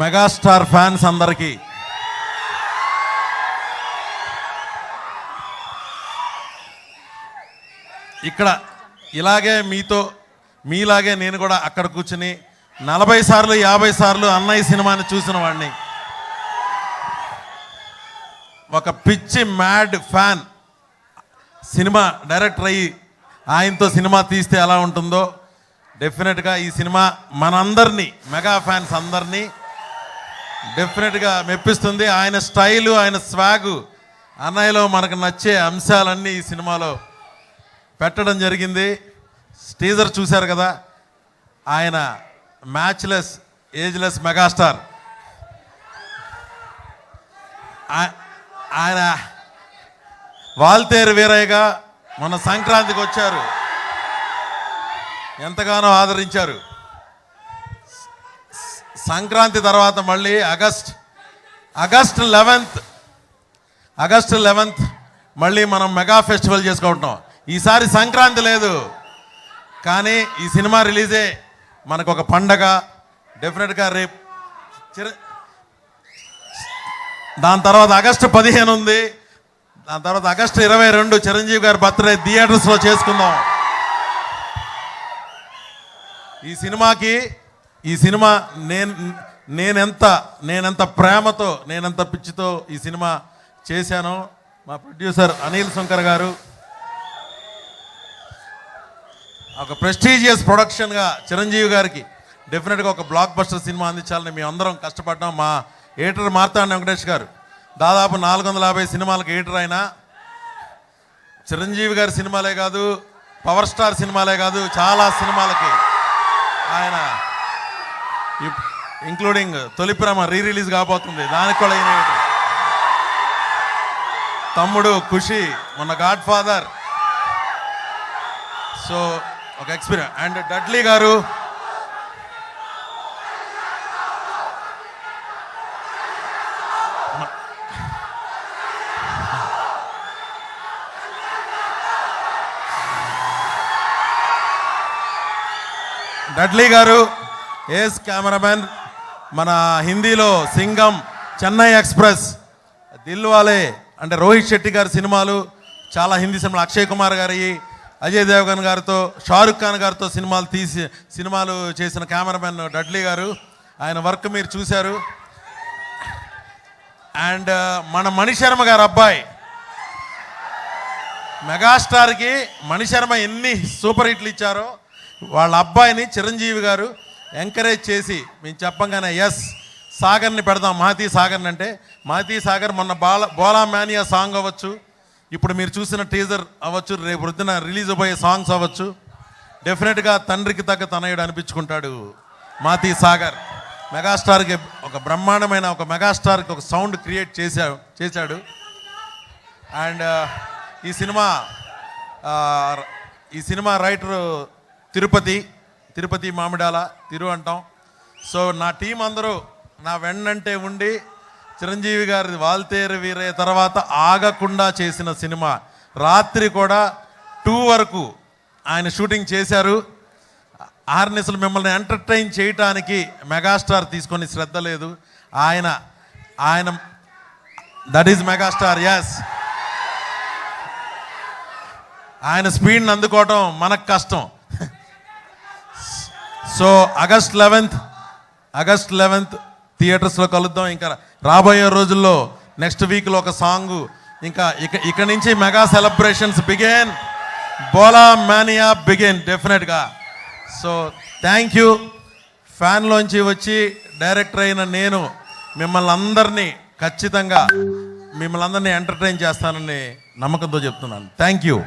Megastar fans అందరికీ ఇక్కడ ఇలాగే మీలాగే నేను కూడా అక్కడ కూర్చుని 40 సార్లు 50 సార్లు అన్నయ్య సినిమాని చూసిన వాడిని. ఒక పిచ్చి మ్యాడ్ ఫ్యాన్ సినిమా డైరెక్టర్ అయ్యి ఆయనతో సినిమా తీస్తే ఎలా ఉంటుందో డెఫినెట్గా ఈ సినిమా మనందరినీ మెగా ఫ్యాన్స్ అందరినీ డెఫినెట్గా మెప్పిస్తుంది. ఆయన స్టైలు, ఆయన స్వాగు, అన్నయ్యలో మనకు నచ్చే అంశాలన్నీ ఈ సినిమాలో పెట్టడం జరిగింది. టీజర్ చూశారు కదా, ఆయన మ్యాచ్లెస్ ఏజ్లెస్ మెగాస్టార్. ఆయన వాల్తేరు వీరయ్యగా మన సంక్రాంతికి వచ్చారు, ఎంతగానో ఆదరించారు. సంక్రాంతి తర్వాత మళ్ళీ ఆగస్ట్ 11th మళ్ళీ మనం మెగా ఫెస్టివల్ చేసుకుంటున్నాం. ఈసారి సంక్రాంతి లేదు, కానీ ఈ సినిమా రిలీజే మనకు ఒక పండగ. డెఫినెట్గా రేపు దాని తర్వాత ఆగస్టు 15 ఉంది, దాని తర్వాత ఆగస్టు 22 చిరంజీవి గారి బర్త్డే థియేటర్స్లో చేసుకుందాం. ఈ సినిమా నేనెంత ప్రేమతో, నేనెంత పిచ్చితో ఈ సినిమా చేశానో మా ప్రొడ్యూసర్ అనిల్ శంకర్ గారు ఒక ప్రెస్టీజియస్ ప్రొడక్షన్గా చిరంజీవి గారికి డెఫినెట్గా ఒక బ్లాక్ బస్టర్ సినిమా అందించాలని మేము అందరం కష్టపడ్డాం. మా ఎడిటర్ మార్తాండ వెంకటేష్ గారు దాదాపు 450 సినిమాలకు ఎడిటర్ అయినా చిరంజీవి గారి సినిమాలే కాదు, పవర్ స్టార్ సినిమాలే కాదు, చాలా సినిమాలకి ఆయన ఇంక్లూడింగ్ తొలి ప్రేమ రిలీజ్ కాబోతుంది, దానికి కూడా ఆయన తమ్ముడు ఖుషి, మొన్న గాడ్ ఫాదర్. సో ఒక ఎక్స్పీరియన్స్. అండ్ డడ్లీ గారు, ఏస్ కెమెరామెన్, మన హిందీలో సింగం, చెన్నై ఎక్స్ప్రెస్, దిల్వాలే అంటే రోహిత్ శెట్టి గారి సినిమాలు, చాలా హిందీ సినిమాలు, అక్షయ్ కుమార్ గారి, అజయ్ దేవగన్ గారితో, షారుఖ్ ఖాన్ గారితో సినిమాలు చేసిన కెమెరామెన్ డడ్లీ గారు. ఆయన వర్క్ మీరు చూశారు. అండ్ మన మణిశర్మ గారు అబ్బాయి, మెగాస్టార్కి మణిశర్మ ఎన్ని సూపర్ హిట్లు ఇచ్చారో వాళ్ళ అబ్బాయిని చిరంజీవి గారు ఎంకరేజ్ చేసి మేము చెప్పంగానే ఎస్ సాగర్ని పెడదాం, మహతీ సాగర్ని అంటే మహతీ సాగర్ మొన్న బోలా మానియా సాంగ్ అవ్వచ్చు, ఇప్పుడు మీరు చూసిన టీజర్ అవ్వచ్చు, రేపు వృద్ధిన రిలీజ్ అయ్యే సాంగ్స్ అవ్వచ్చు, డెఫినెట్గా తండ్రికి తగ్గ తనయుడు అనిపించుకుంటాడు మహతీ సాగర్. మెగాస్టార్కి ఒక బ్రహ్మాండమైన ఒక మెగాస్టార్కి ఒక సౌండ్ క్రియేట్ చేశాడు. అండ్ ఈ సినిమా రైటరు తిరుపతి మామిడాల అంటాం. సో నా టీం అందరూ నా వెన్నంటే ఉండి చిరంజీవి గారి వాల్తేరు వీరయ్య తర్వాత ఆగకుండా చేసిన సినిమా. రాత్రి కూడా 2 వరకు ఆయన షూటింగ్ చేశారు. ఆర్నిసలు మిమ్మల్ని ఎంటర్టైన్ చేయటానికి మెగాస్టార్ తీసుకొని శ్రద్ధ లేదు. ఆయన దట్ ఈజ్ మెగాస్టార్. ఎస్, ఆయన స్పీడ్ని అందుకోవటం మనకు కష్టం. సో ఆగస్ట్ 11th థియేటర్స్లో కలుద్దాం. ఇంకా రాబోయే రోజుల్లో నెక్స్ట్ వీక్లో ఒక సాంగు, ఇంకా ఇక నుంచి mega celebrations begin, Bhola mania begin డెఫినెట్గా. So thank you. ఫ్యాన్లోంచి వచ్చి డైరెక్టర్ అయిన నేను మిమ్మల్ని అందరినీ ఖచ్చితంగా ఎంటర్టైన్ చేస్తానని నమ్మకంతో చెప్తున్నాను. Thank you.